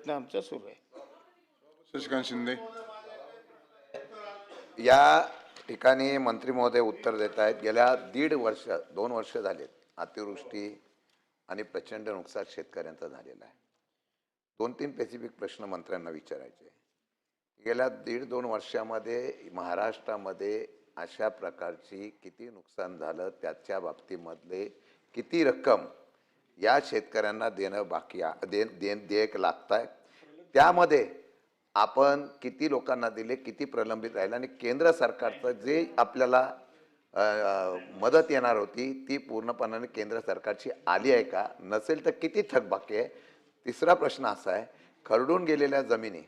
प्रयत्न आमचा सुरू आहे. शशिकांत शिंदे. या ठिकाणी मंत्री महोदय उत्तर देत आहेत. गेल्या 2 वर्ष झालेत अतिवृष्टी आणि प्रचंड नुकसान शेतकऱ्यांचं झालेलं आहे. 2-3 स्पेसिफिक प्रश्न मंत्र्यांना विचारायचे. गेल्या 1.5-2 वर्षामध्ये महाराष्ट्रामध्ये अशा प्रकारची किती नुकसान झालं, त्याच्या बाबतीमधले किती रक्कम या शेतकऱ्यांना देणं बाकी देयक लागत आहे, त्यामध्ये आपण किती लोकांना दिले, किती प्रलंबित राहिलं आणि केंद्र सरकारचं जे आपल्याला मदत येणार होती ती पूर्णपणाने केंद्र सरकारची आली आहे का, नसेल तर किती थकबाकी आहे. तिसरा प्रश्न असा आहे, खरडून गेलेल्या जमिनी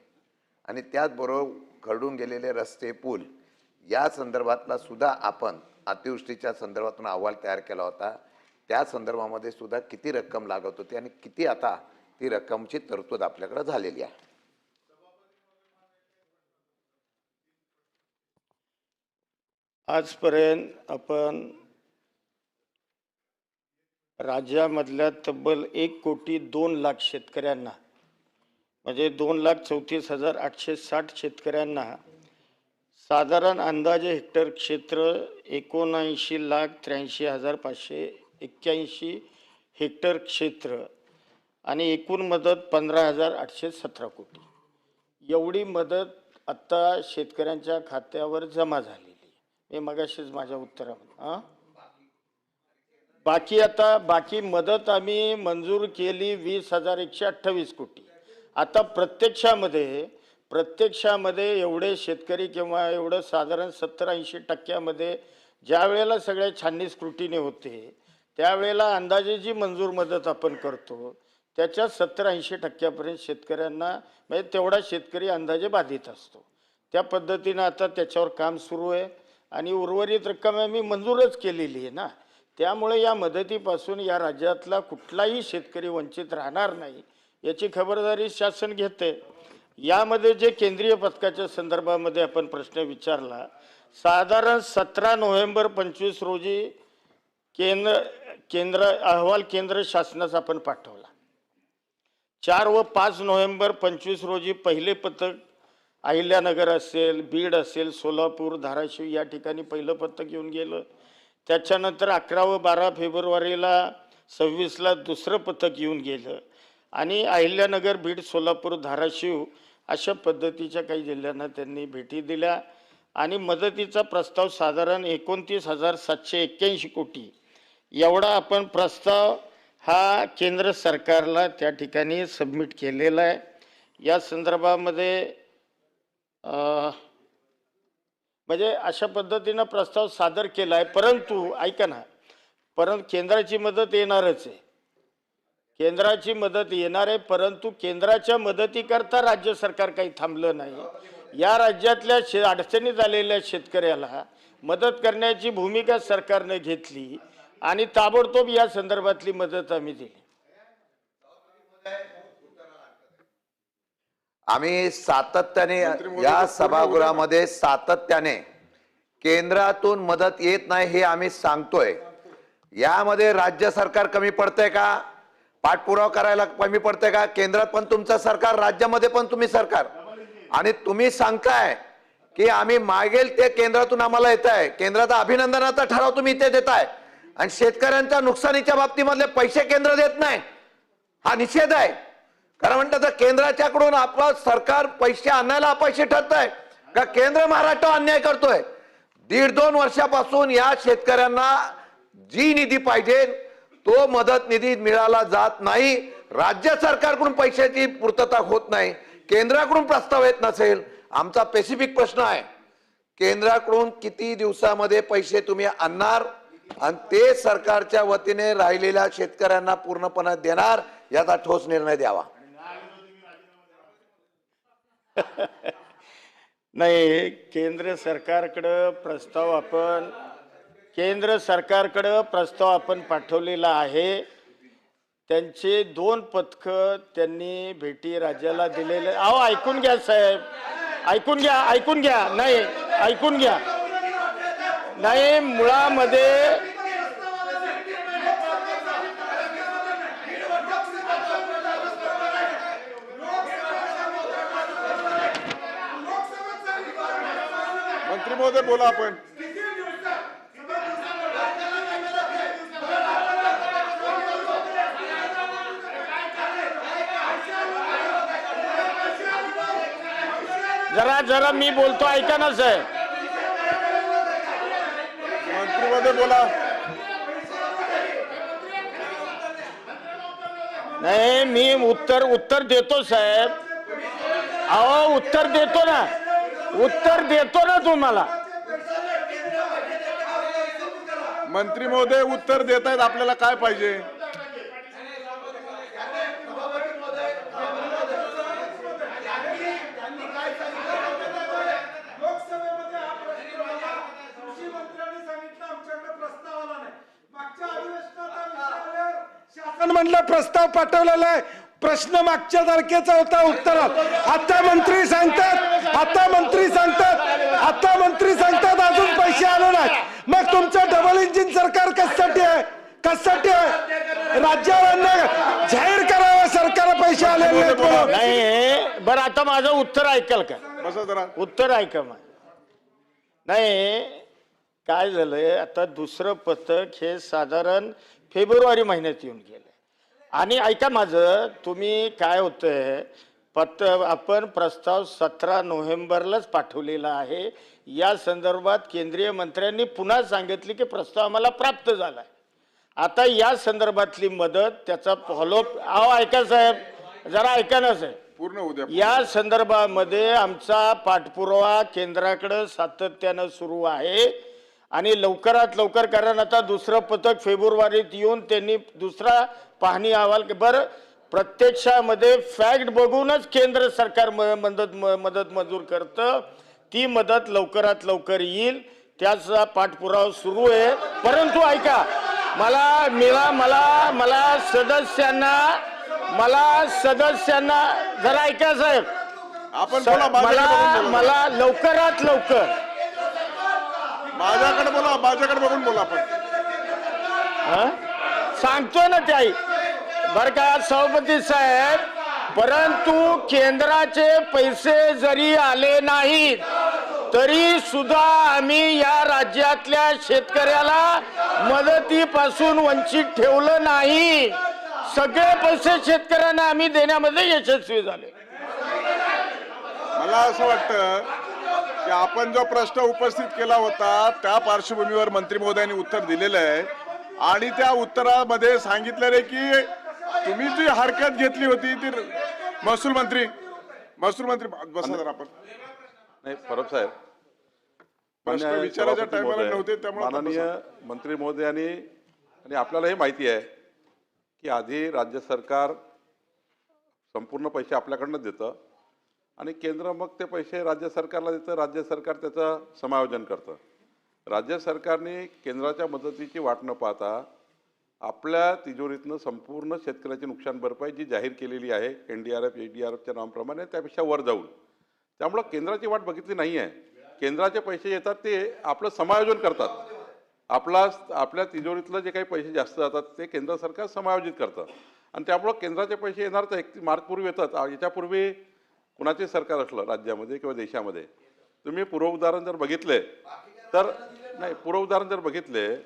आणि त्याचबरोबर खरडून गेलेले रस्ते, पूल या संदर्भातला सुद्धा आपण अतिवृष्टीच्या संदर्भातून अहवाल तयार केला होता. त्या संदर्भामध्ये सुद्धा किती रक्कम लागत होती आणि किती आता ती रक्कमची तरतूद आपल्याकडे झालेली आहे. आजपर्यंत आपण राज्यामधल्या तब्बल 1,02,00,000 शेतकऱ्यांना म्हणजे 2,34,860 शेतकऱ्यांना साधारण अंदाजे हेक्टर क्षेत्र 79,83,581 हेक्टर क्षेत्र आणि एकूण मदत 15,817 कोटी एवढी मदत आत्ता शेतकऱ्यांच्या खात्यावर जमा झालेली. मी मगाशीच माझ्या उत्तरामध्ये बाकी मदत आम्ही मंजूर केली 20,128 कोटी. आता प्रत्यक्षामध्ये एवढे शेतकरी किंवा एवढं साधारण 70-80% ज्या वेळेला सगळ्या छाननी स्क्रुटीने होते त्यावेळेला अंदाजे जी मंजूर मदत आपण करतो त्याच्या 70-80% शेतकऱ्यांना म्हणजे तेवढा शेतकरी अंदाजे बाधित असतो. त्या पद्धतीनं आता त्याच्यावर काम सुरू आहे आणि उर्वरित रक्कम आम्ही मंजूरच केलेली आहे ना. त्यामुळे या मदतीपासून या राज्यातला कुठलाही शेतकरी वंचित राहणार नाही याची खबरदारी शासन घेते. यामध्ये जे केंद्रीय पथकाच्या संदर्भामध्ये आपण प्रश्न विचारला, साधारण 17 नोव्हेंबर 25 रोजी केंद्र अहवाल केंद्र शासनास आपण पाठवला. 4 व 5 नोव्हेंबर 25 रोजी पहिले पथक अहिल्यानगर असेल, बीड असेल, सोलापूर, धाराशिव या ठिकाणी पहिलं पथक येऊन गेलं. त्याच्यानंतर 11 व 12 फेब्रुवारीला 26ला दुसरं पथक येऊन गेलं आणि अहिल्यानगर, बीड, सोलापूर, धाराशिव अशा पद्धतीच्या काही जिल्ह्यांना त्यांनी भेटी दिल्या आणि मदतीचा प्रस्ताव साधारण 29,781 कोटी एवढा आपण प्रस्ताव हा केंद्र सरकारला त्या ठिकाणी सबमिट केलेला आहे. या संदर्भामध्ये म्हणजे अशा पद्धतीनं प्रस्ताव सादर केला आहे. परंतु ऐका ना, परंतु केंद्राची मदत येणारच आहे, केंद्राची मदत येणार आहे. परंतु केंद्राच्या मदतीकरता राज्य सरकार काही थांबलं नाही. या राज्यातल्या अडचणीत आलेल्या शेतकऱ्याला मदत करण्याची भूमिका सरकारने घेतली आणि ताबडतोब या संदर्भातली मदत आम्ही दिली. आम्ही सातत्याने या सभागृहामध्ये सातत्याने केंद्रातून मदत येत नाही हे आम्ही सांगतोय. यामध्ये राज्य सरकार कमी पडतंय का, पाठपुरावा करायला कमी पडतंय का? केंद्रात पण तुमचं सरकार, राज्यामध्ये पण तुम्ही सरकार, आणि तुम्ही सांगताय की आम्ही मागेल ते केंद्रातून आम्हाला येत आहे. केंद्राचा अभिनंदनाचा ठराव तुम्ही इथे देताय आणि शेतकऱ्यांच्या नुकसानीच्या बाबतीमधले पैसे केंद्र देत नाही, हा निषेध आहे. कारण म्हणतात केंद्राच्याकडून आपलं सरकार पैसे आणायला अपयशी ठरतंय का केंद्र महाराष्ट्र अन्याय करतोय. 1.5-2 वर्षापासून या शेतकऱ्यांना जी निधी पाहिजे तो मदत निधी मिळाला जात नाही. राज्य सरकारकडून पैशाची पूर्तता होत नाही, केंद्राकडून प्रस्ताव येत नसेल. आमचा स्पेसिफिक प्रश्न आहे, केंद्राकडून किती दिवसामध्ये पैसे तुम्ही आणणार आणि ते सरकारच्या वतीने राहिलेल्या शेतकऱ्यांना पूर्णपणे देणार याचा ठोस निर्णय द्यावा. नाही, केंद्र सरकारकडे प्रस्ताव आपण पाठवलेला आहे. त्यांचे 2 पथक त्यांनी भेटी राज्याला दिलेले. अहो ऐकून घ्या साहेब, ऐकून घ्या. नाही ऐकून घ्या. नाही, मुळामध्ये महोदय बोला आपण. जरा मी बोलतो ऐका ना साहेब. मंत्री महोदय बोला. नाही मी उत्तर देतो साहेब. अहो उत्तर देतो ना तुम्हाला. मंत्री महोदय उत्तर देत आहेत. आपल्याला काय पाहिजे? म्हणलं प्रस्ताव पाठवलेला आहे. प्रश्न मागच्या तारखेचा होता उत्तरात. आता मंत्री सांगतात अजून पैसे आले नाहीत. मग तुमचं डबल इंजिन सरकार कशासाठी आहे? राज्यावाल्यांना जाहीर करावं सरकार पैसे आले नाहीत म्हणून. नाही बरं आता माझं उत्तर ऐकाल का? बसा जरा. उत्तर ऐका मग. नाही काय झालंय आता दुसरं पथक हे साधारण फेब्रुवारी महिन्यात येऊन गेलं. आणि ऐका माझं, तुम्ही काय होतंय आपण प्रस्ताव 17 नोव्हेंबरलाच पाठवलेला आहे. या संदर्भात केंद्रीय मंत्र्यांनी पुन्हा सांगितले की प्रस्ताव आम्हाला प्राप्त झालाय. आता या संदर्भातली मदत त्याचा फॉलोअप ऐका साहेब, जरा ऐका ना साहेब. पूर्ण उद्या या संदर्भामध्ये आमचा पाठपुरावा केंद्राकडे सातत्यानं सुरू आहे आणि लवकरात लवकर, कारण आता दुसरं पथक फेब्रुवारीत येऊन त्यांनी दुसरा पाहणी अहवाल. बरं प्रत्यक्षामध्ये फॅक्ट बघूनच केंद्र सरकार मदत मंजूर करतं. ती मदत लवकरात लवकर येईल त्याचा पाठपुरावा सुरू आहे. परंतु ऐका मला सदस्यांना जरा ऐका साहेब. आपण बोला. मला लवकरात लवकर माझ्याकडे बघून बोला आपण. सांगतोय ना ते आई. बर का सभापती साहेब, परंतु केंद्राचे पैसे जरी आले नाहीत तरी सुद्धा आम्ही या राज्यातल्या शेतकऱ्याला मदतीपासून वंचित ठेवलं नाही. सगळे पैसे शेतकऱ्यांना आम्ही देण्यामध्ये यशस्वी झाले. मला असं वाटतं की आपण जो प्रश्न उपस्थित केला होता त्या पार्श्वभूमीवर मंत्री महोदयांनी उत्तर दिलेलं आहे. आणि त्या उत्तरामध्ये सांगितलेलं आहे की तुम्ही जी हरकत घेतली होती ती महसूल मंत्री बसा जरा आपण. नाही परब साहेब, प्रश्न विचाराच्या टायमाला नव्हते त्यामुळे माननीय मंत्री महोदयांनी आणि आपल्याला हे माहिती आहे की आधी राज्य सरकार संपूर्ण पैसे आपल्याकडनं देतं आणि केंद्र मग ते पैसे राज्य सरकारला देतं. राज्य सरकार त्याचं समायोजन करतं. राज्य सरकारने केंद्राच्या मदतीची वाट न पाहता आपल्या तिजोरीतनं संपूर्ण शेतकऱ्याची नुकसान भरपाई जी जाहीर केलेली आहे NDRF ADRFच्या नावाप्रमाणे त्यापेक्षा वर जाऊन, त्यामुळं केंद्राची वाट बघितली नाही आहे. केंद्राचे पैसे येतात ते आपलं समायोजन करतात. आपल्या तिजोरीतलं जे काही पैसे जास्त जातात ते केंद्र सरकार समायोजित करतं आणि त्यामुळं केंद्राचे पैसे येणार तर 31 मार्चपूर्वी येतात. याच्यापूर्वी कुणाचे सरकार असलं राज्यामध्ये किंवा देशामध्ये, तुम्ही पूर्वउदाहरण जर बघितले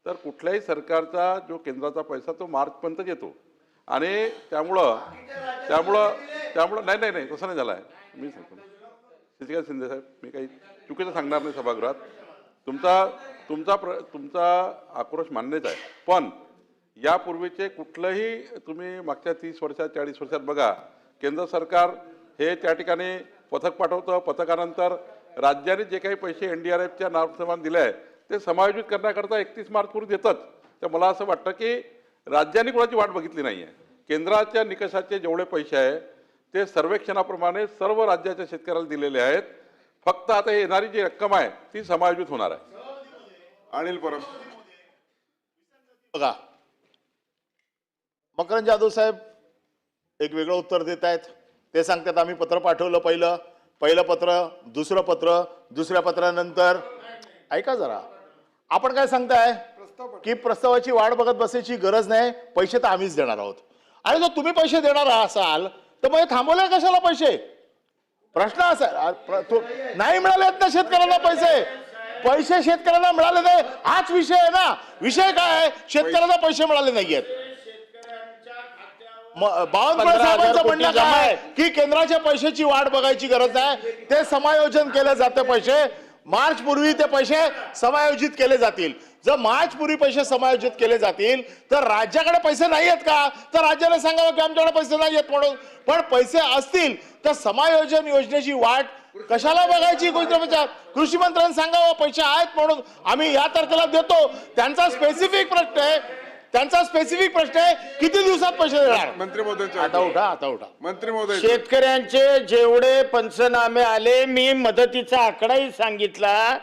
तर कुठल्याही सरकारचा जो केंद्राचा पैसा तो मार्चपर्यंत येतो. आणि त्यामुळं नाही तसं नाही झालं आहे. मी सांगतो शशिकांत शिंदे साहेब, मी काही चुकीचं सांगणार नाही सभागृहात. तुमचा आक्रोश मान्यच आहे, पण यापूर्वीचे कुठलंही तुम्ही मागच्या 30 वर्षात 40 वर्षात बघा, केंद्र सरकार हे त्या ठिकाणी पथक पाठवतं. पथकानंतर राज्याने जे काही पैसे NDRFच्या नावाप्रमाणे दिले आहे ते समायोजित करण्याकरता 31 मार्चपूर्वी देतात. तर मला असं वाटतं की राज्यांनी कोणाची वाट बघितली नाही आहे. केंद्राच्या निकषाचे जेवढे पैसे आहे ते सर्वेक्षणाप्रमाणे सर्व राज्याच्या शेतकऱ्याला दिलेले आहेत. फक्त आता येणारी जी रक्कम आहे ती समायोजित होणार आहे. अनिल परब. बघा, मकरंद जाधव साहेब एक वेगळं उत्तर देत आहेत. ते सांगतात आम्ही पत्र पाठवलं, पहिलं पत्र, दुसरं पत्र, दुसऱ्या पत्रानंतर. ऐका जरा, आपण काय सांगताय की प्रस्तावाची वाट बघत बसायची गरज नाही, पैसे तर आम्हीच देणार आहोत. आणि जर तुम्ही पैसे देणार असाल तर मग थांबवले कशाला पैसे? प्रश्न असा नाही मिळालेत ना शेतकऱ्यांना पैसे शेतकऱ्यांना मिळाले नाही, हाच विषय आहे ना. विषय काय आहे? शेतकऱ्यांना पैसे मिळाले नाहीयेत. बावनकुळे साहेबांचं म्हणणं काय आहे की केंद्राच्या पैशाची वाट बघायची गरज आहे, ते समायोजन केलं जातं. पैसे मार्च पूर्वी ते पैसे समायोजित केले जातील. जर मार्च पूर्वी पैसे समायोजित केले जातील तर राज्याकडे पैसे नाही आहेत का, तर राज्याला सांगावं की आमच्याकडे पैसे नाही आहेत म्हणून. पण पैसे असतील तर समायोजन योजनेची वाट कशाला बघायची? कृषी मंत्र्यांनी सांगावं पैसे आहेत म्हणून आम्ही या तारखेला देतो. त्यांचा स्पेसिफिक प्रश्न आहे किती दिवसात पैसे देणार? मंत्री महोदय आता उठा. मंत्री महोदय शेतकऱ्यांचे जेवढे पंचनामे आले, मी मदतीचा आकडाही सांगितला